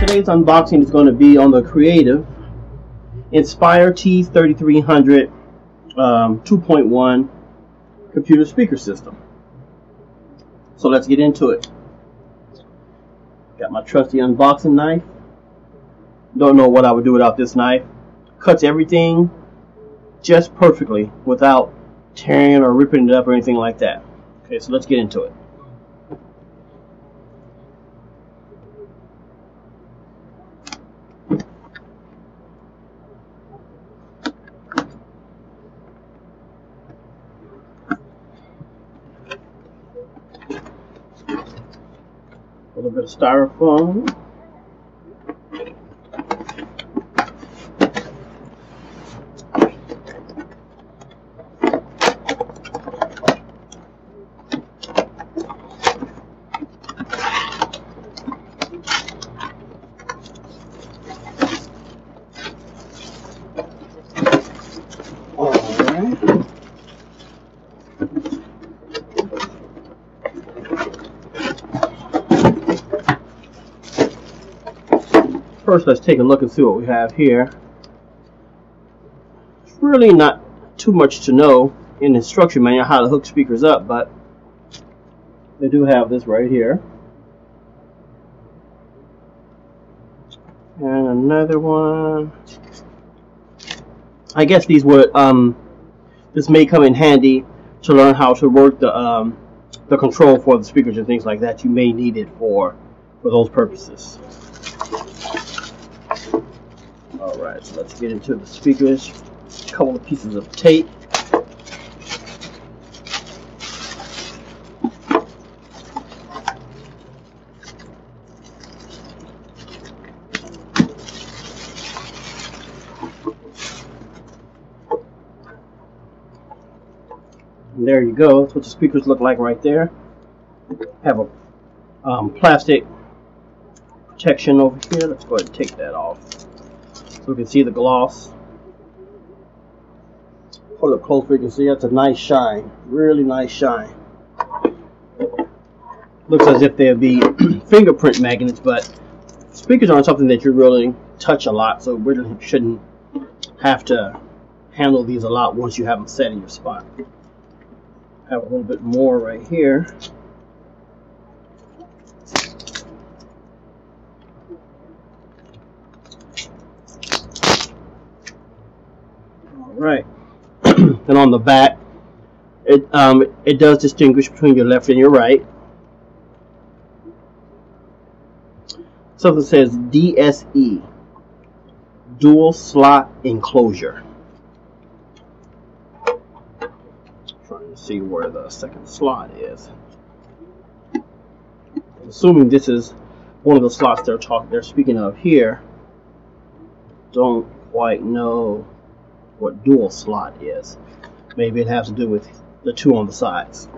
Today's unboxing is going to be on the Creative Inspire T3300 2.1 computer speaker system. So let's get into it. Got my trusty unboxing knife. Don't know what I would do without this knife. Cuts everything just perfectly without tearing it or ripping it up or anything like that. Okay, so let's get into it. A little bit of styrofoam. First, let's take a look and see what we have here. It's really not too much to know in the instruction manual how to hook speakers up, but they do have this right here. And another one. I guess these would this may come in handy to learn how to work the control for the speakers and things like that. You may need it for those purposes. Alright, so let's get into the speakers. A couple of pieces of tape. And there you go. That's what the speakers look like right there. Have a plastic protection over here. Let's go ahead and take that off so we can see the gloss. Hold up close so you can see that's a nice shine. Really nice shine. Looks as if they'd be fingerprint magnets, but speakers aren't something that you really touch a lot, so we really shouldn't have to handle these a lot once you have them set in your spot. Have a little bit more right here. Right. And on the back, it does distinguish between your left and your right. Something says DSE, dual slot enclosure. Trying to see where the second slot is. Assuming this is one of the slots they're speaking of here. Don't quite know what dual slot is. Maybe it has to do with the two on the sides.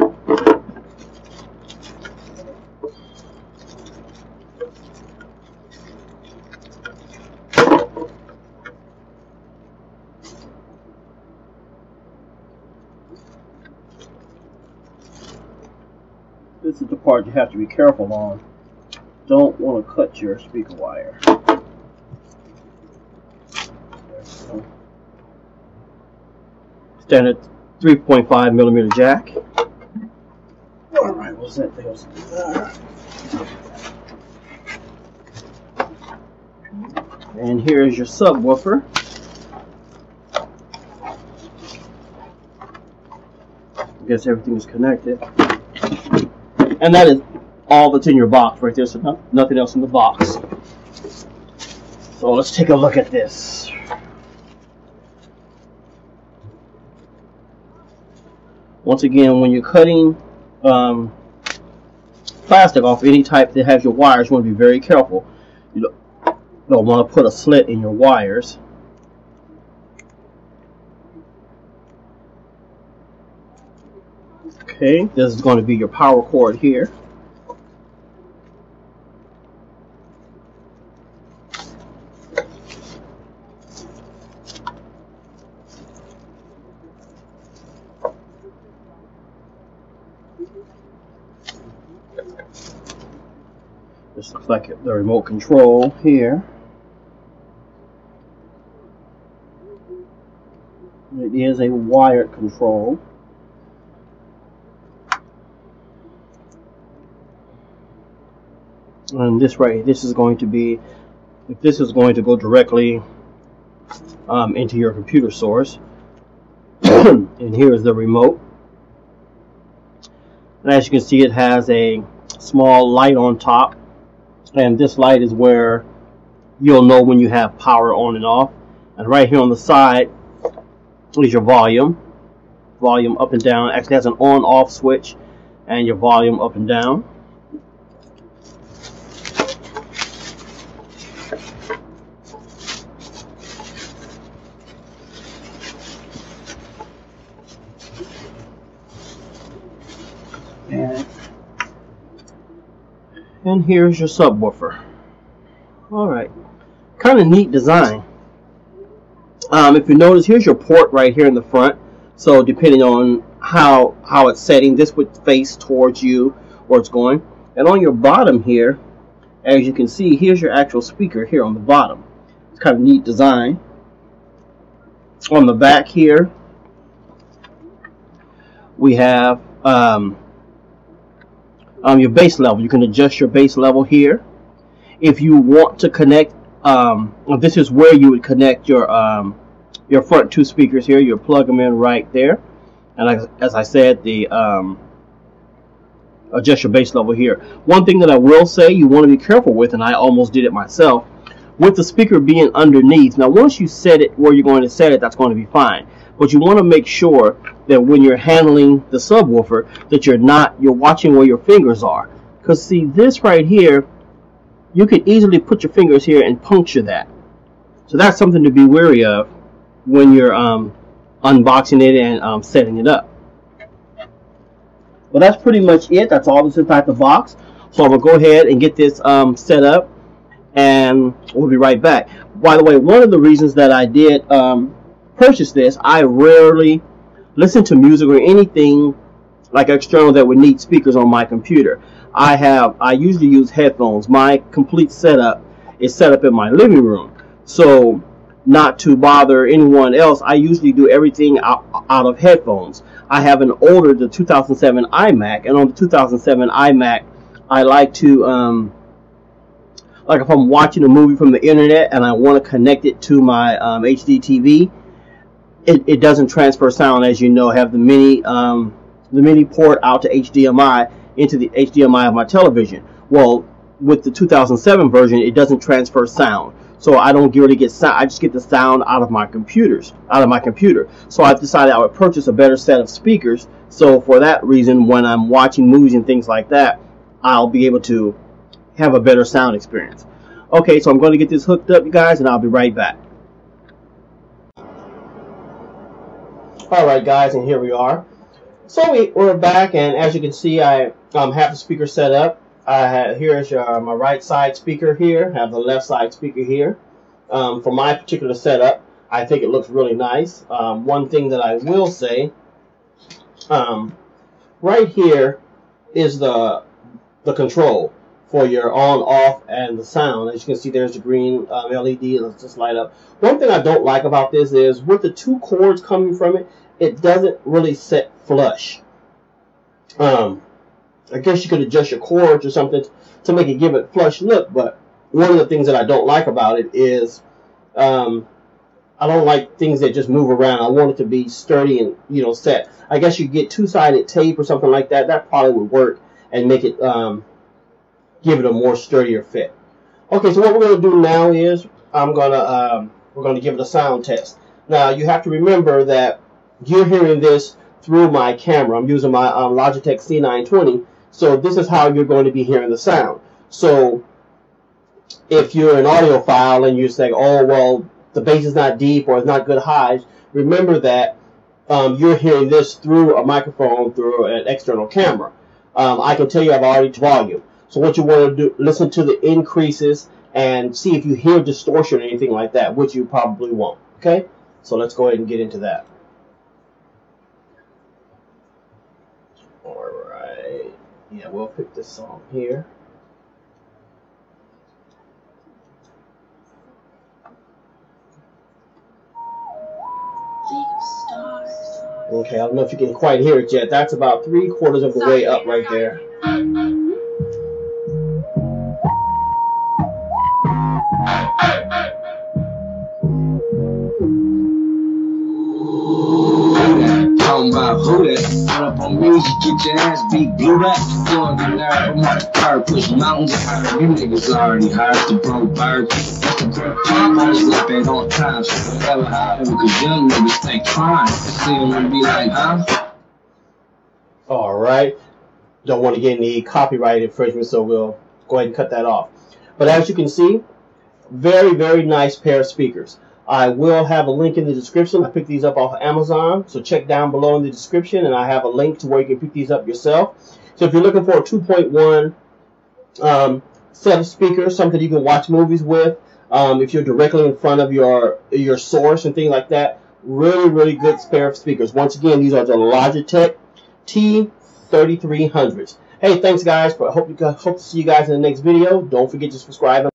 This is the part you have to be careful on. Don't want to cut your speaker wire. Standard 3.5 millimeter jack. Alright, what's that thing? And here is your subwoofer. I guess everything is connected. And that is all that's in your box right there, so nothing else in the box. So let's take a look at this. Once again, when you're cutting plastic off any type that has your wires, you want to be very careful. You don't want to put a slit in your wires. Okay, this is going to be your power cord here. This looks like the remote control here. It is a wired control. And this is going to be, if this is going to go directly into your computer source. And here is the remote. And as you can see, it has a small light on top. And this light is where you'll know when you have power on and off. And right here on the side is your volume up and down. Actually has an on-off switch, and your volume up and down. And here's your subwoofer. Alright, kind of neat design. If you notice, here's your port right here in the front. So depending on how it's setting, this would face towards you or it's going. And on your bottom here, as you can see, here's your actual speaker here on the bottom. It's kind of neat design. On the back here, we have your bass level. You can adjust your bass level here. If you want to connect, this is where you would connect your front two speakers here. You plug them in right there, and as I said, the adjust your bass level here. One thing that I will say you want to be careful with, and I almost did it myself, with the speaker being underneath. Now once you set it where you're going to set it, that's going to be fine. But you want to make sure that when you're handling the subwoofer, that you're watching where your fingers are. Because see, this right here, you can easily put your fingers here and puncture that. So that's something to be wary of when you're unboxing it and setting it up. Well, that's pretty much it. That's all that's inside the box. So I'm going to go ahead and get this set up, and we'll be right back. By the way, one of the reasons that I did purchase this, I rarely listen to music or anything like external that would need speakers on my computer. I usually use headphones. My complete setup is set up in my living room. So not to bother anyone else, I usually do everything out of headphones. I have the 2007 iMac, and on the 2007 iMac, I like to, like if I'm watching a movie from the internet and I want to connect it to my HD TV, it doesn't transfer sound, as you know. Have the mini port out to HDMI into the HDMI of my television. Well, with the 2007 version, it doesn't transfer sound, so I don't really get sound. I just get the sound out of my computer. So I decided I would purchase a better set of speakers. So for that reason, when I'm watching movies and things like that, I'll be able to have a better sound experience. Okay, so I'm going to get this hooked up, you guys, and I'll be right back. Alright guys, and here we are. So we're back, and as you can see, I have the speaker set up. Here's my right side speaker here. I have the left side speaker here. For my particular setup, I think it looks really nice. One thing that I will say, right here is the control for your on, off, and the sound. As you can see, there's the green LED. Let's just light up. One thing I don't like about this is with the two cords coming from it, it doesn't really set flush. I guess you could adjust your cords or something to make it give it flush look, but one of the things that I don't like about it is I don't like things that just move around. I want it to be sturdy and set. I guess you get two-sided tape or something like that. That probably would work and make it give it a more sturdier fit. Okay, so what we're going to do now is we're going to give it a sound test. Now you have to remember that you're hearing this through my camera. I'm using my Logitech C920, so this is how you're going to be hearing the sound. So if you're an audiophile and you say, oh well, the bass is not deep or it's not good highs, remember that you're hearing this through a microphone, through an external camera. I can tell you I've already volume. So what you want to do, listen to the increases and see if you hear distortion or anything like that, which you probably won't. Okay, so let's go ahead and get into that. Alright, yeah, we'll pick this song here. Okay, I don't know if you can quite hear it yet. That's about 3/4 of the way up right there. Who that? Run up on me, get your ass beat, blew that. Doing the nerve, I'm on the curb, push mountains higher. You niggas already heard the broke bird. That's the grip pump, I was lapping on time. So whatever, however, cause young niggas stay trying. See them and be like, huh? Alright. Don't want to get any copyright infringement, so we'll go ahead and cut that off. But as you can see, very, very nice pair of speakers. I will have a link in the description. I picked these up off of Amazon, so check down below in the description, and I have a link to where you can pick these up yourself. So if you're looking for a 2.1 set of speakers, something you can watch movies with, if you're directly in front of your source and things like that, really, really good pair of speakers. Once again, these are the Logitech T3300s. Hey, thanks guys. Hope to see you guys in the next video. Don't forget to subscribe.